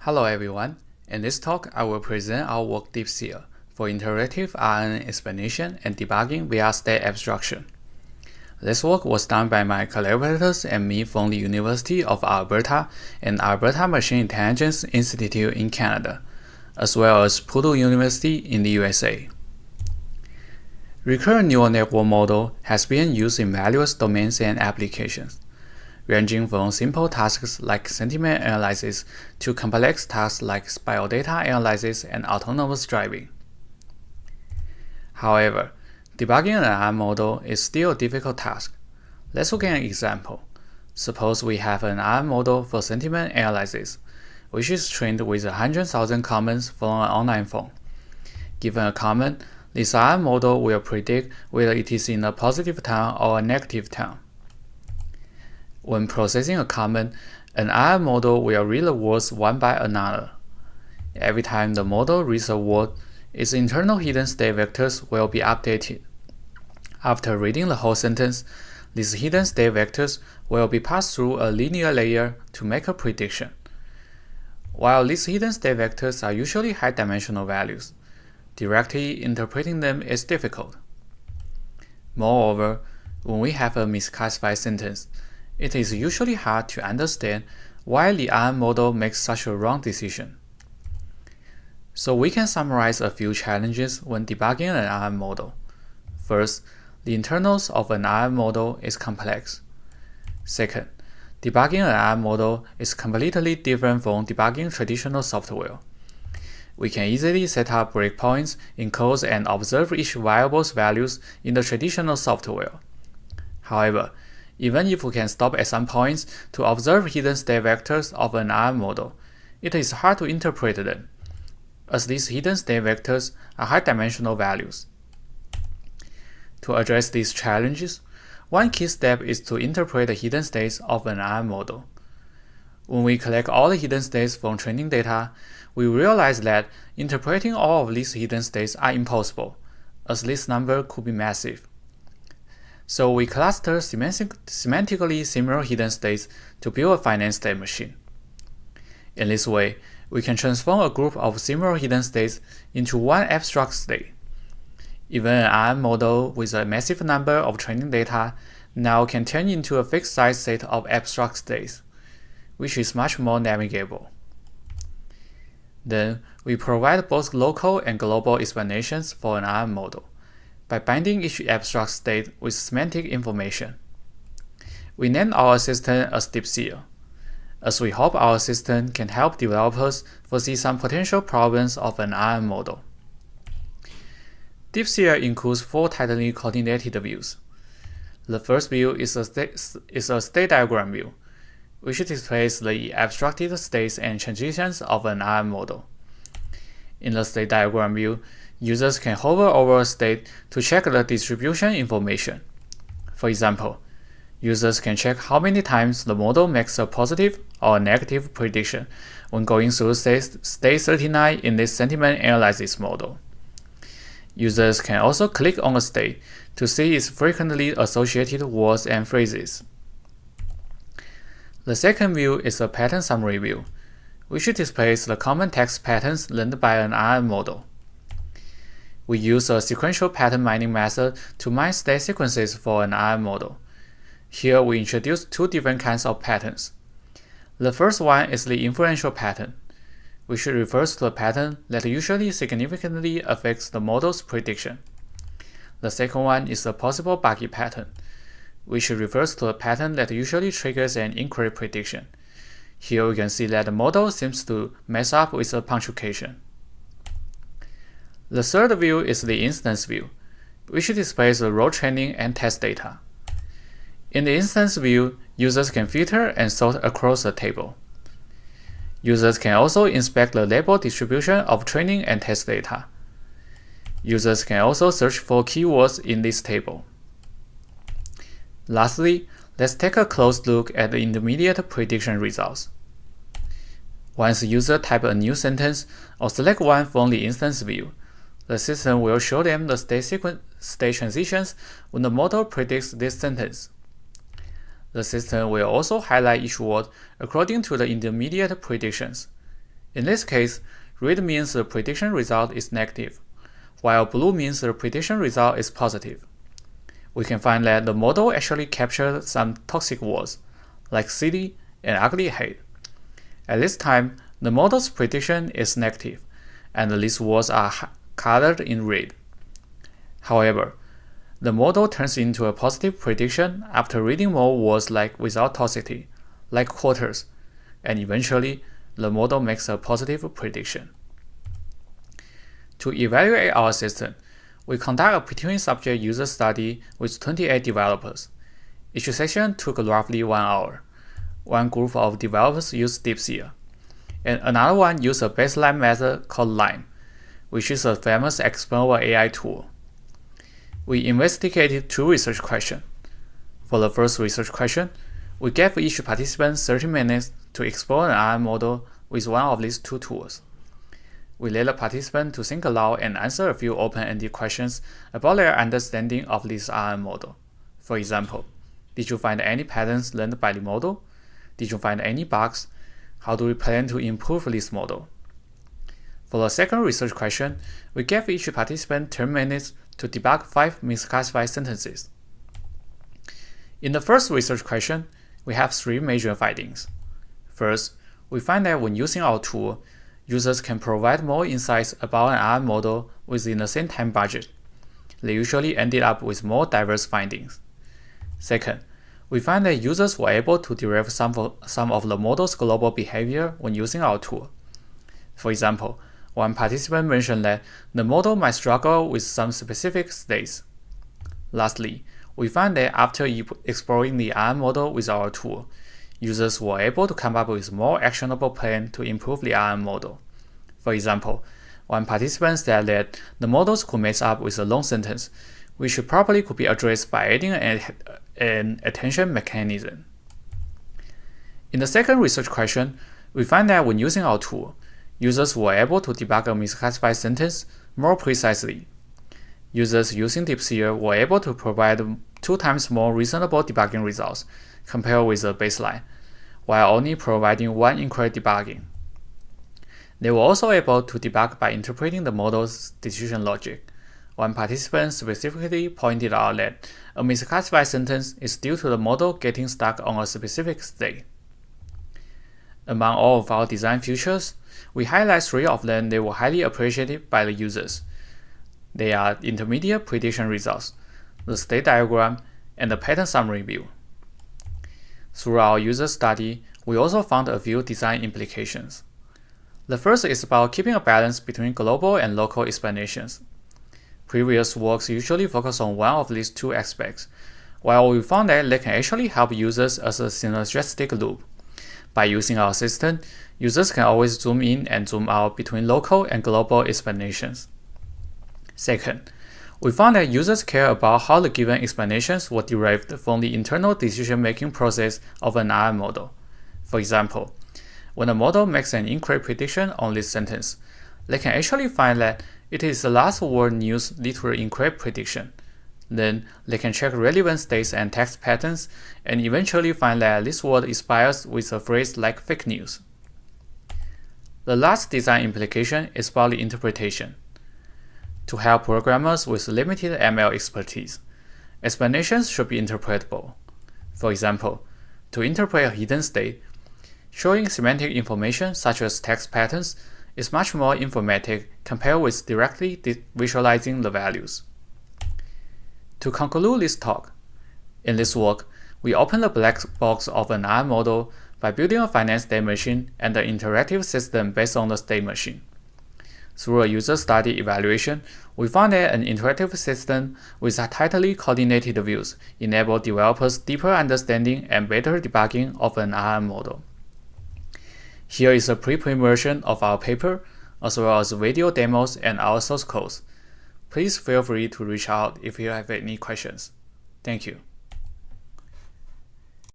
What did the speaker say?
Hello everyone. In this talk, I will present our work DeepSeer for interactive RNN explanation and debugging via state abstraction. This work was done by my collaborators and me from the University of Alberta and Alberta Machine Intelligence Institute in Canada, as well as Purdue University in the USA. Recurrent neural network model has been used in various domains and applications, ranging from simple tasks like sentiment analysis to complex tasks like biodata analysis and autonomous driving. However, debugging an RNN model is still a difficult task. Let's look at an example. Suppose we have an RNN model for sentiment analysis, which is trained with 100,000 comments from an online phone. Given a comment, this RNN model will predict whether it is in a positive tone or a negative tone. When processing a comment, an RNN model will read the words one by another. Every time the model reads a word, its internal hidden state vectors will be updated. After reading the whole sentence, these hidden state vectors will be passed through a linear layer to make a prediction. While these hidden state vectors are usually high-dimensional values, directly interpreting them is difficult. Moreover, when we have a misclassified sentence, it is usually hard to understand why the RNN model makes such a wrong decision. So we can summarize a few challenges when debugging an RNN model. First, the internals of an RNN model is complex. Second, debugging an RNN model is completely different from debugging traditional software. We can easily set up breakpoints in codes and observe each variable's values in the traditional software. However, even if we can stop at some points to observe hidden state vectors of an RNN model, it is hard to interpret them, as these hidden state vectors are high-dimensional values. To address these challenges, one key step is to interpret the hidden states of an RNN model. When we collect all the hidden states from training data, we realize that interpreting all of these hidden states are impossible, as this number could be massive. So we cluster semantically similar hidden states to build a finite state machine. In this way, we can transform a group of similar hidden states into one abstract state. Even an RNN model with a massive number of training data now can turn into a fixed size set of abstract states, which is much more navigable. Then, we provide both local and global explanations for an RNN model by binding each abstract state with semantic information. We named our system as DeepSeer, as we hope our system can help developers foresee some potential problems of an RNN model. DeepSeer includes 4 tightly coordinated views. The first view is a state diagram view, which displays the abstracted states and transitions of an RNN model. In the state diagram view, users can hover over a state to check the distribution information. For example, users can check how many times the model makes a positive or a negative prediction when going through state 39 in this sentiment analysis model. Users can also click on a state to see its frequently associated words and phrases. The second view is a pattern summary view, which displays the common text patterns learned by an RNN model. We use a sequential pattern mining method to mine state sequences for an RNN model. Here we introduce 2 different kinds of patterns. The first one is the inferential pattern, which refers to a pattern that usually significantly affects the model's prediction. The second one is a possible buggy pattern, which refers to a pattern that usually triggers an incorrect prediction. Here we can see that the model seems to mess up with the punctuation. The third view is the instance view, which displays the raw training and test data. In the instance view, users can filter and sort across the table. Users can also inspect the label distribution of training and test data. Users can also search for keywords in this table. Lastly, let's take a close look at the intermediate prediction results. Once the user types a new sentence or select one from the instance view, the system will show them the state transitions when the model predicts this sentence. The system will also highlight each word according to the intermediate predictions. In this case, red means the prediction result is negative, while blue means the prediction result is positive. We can find that the model actually captured some toxic words, like silly and ugly head. At this time, the model's prediction is negative, and these words are colored in red. However, the model turns into a positive prediction after reading more words like without toxicity, like quarters, and eventually, the model makes a positive prediction. To evaluate our system, we conduct a between-subject user study with 28 developers. Each session took roughly 1 hour. One group of developers used DeepSeer, and another one used a baseline method called LIME, which is a famous explainable AI tool. We investigated 2 research questions. For the first research question, we gave each participant 30 minutes to explore an RNN model with one of these 2 tools. We let the participant to think aloud and answer a few open-ended questions about their understanding of this RNN model. For example, did you find any patterns learned by the model? Did you find any bugs? How do we plan to improve this model? For the second research question, we gave each participant 10 minutes to debug 5 misclassified sentences. In the first research question, we have 3 major findings. First, we find that when using our tool, users can provide more insights about an RNN model within the same time budget. They usually ended up with more diverse findings. Second, we find that users were able to derive some of the model's global behavior when using our tool. For example, one participant mentioned that the model might struggle with some specific states. Lastly, we find that after exploring the RNN model with our tool, users were able to come up with more actionable plans to improve the RNN model. For example, one participant said that the models could mess up with a long sentence, which probably could be addressed by adding an attention mechanism. In the second research question, we find that when using our tool, users were able to debug a misclassified sentence more precisely. Users using DeepSeer were able to provide 2 times more reasonable debugging results compared with the baseline, while only providing 1 incorrect debugging. They were also able to debug by interpreting the model's decision logic. One participant specifically pointed out that a misclassified sentence is due to the model getting stuck on a specific state. Among all of our design features, we highlight 3 of them that were highly appreciated by the users. They are intermediate prediction results, the state diagram, and the pattern summary view. Through our user study, we also found a few design implications. The first is about keeping a balance between global and local explanations. Previous works usually focus on one of these 2 aspects, while we found that they can actually help users as a synergistic loop. By using our system, users can always zoom in and zoom out between local and global explanations. Second, we found that users care about how the given explanations were derived from the internal decision-making process of an RNN model. For example, when a model makes an incorrect prediction on this sentence, they can actually find that it is the last word used lead to the incorrect prediction. Then, they can check relevant states and text patterns and eventually find that this word expires with a phrase like fake news. The last design implication is about the interpretation. To help programmers with limited ML expertise, explanations should be interpretable. For example, to interpret a hidden state, showing semantic information such as text patterns is much more informative compared with directly visualizing the values. To conclude this talk, in this work, we open the black box of an RNN model by building a finite state machine and an interactive system based on the state machine. Through a user study evaluation, we found that an interactive system with tightly coordinated views enables developers deeper understanding and better debugging of an RNN model. Here is a preprint version of our paper, as well as video demos and our source codes. Please feel free to reach out if you have any questions. Thank you.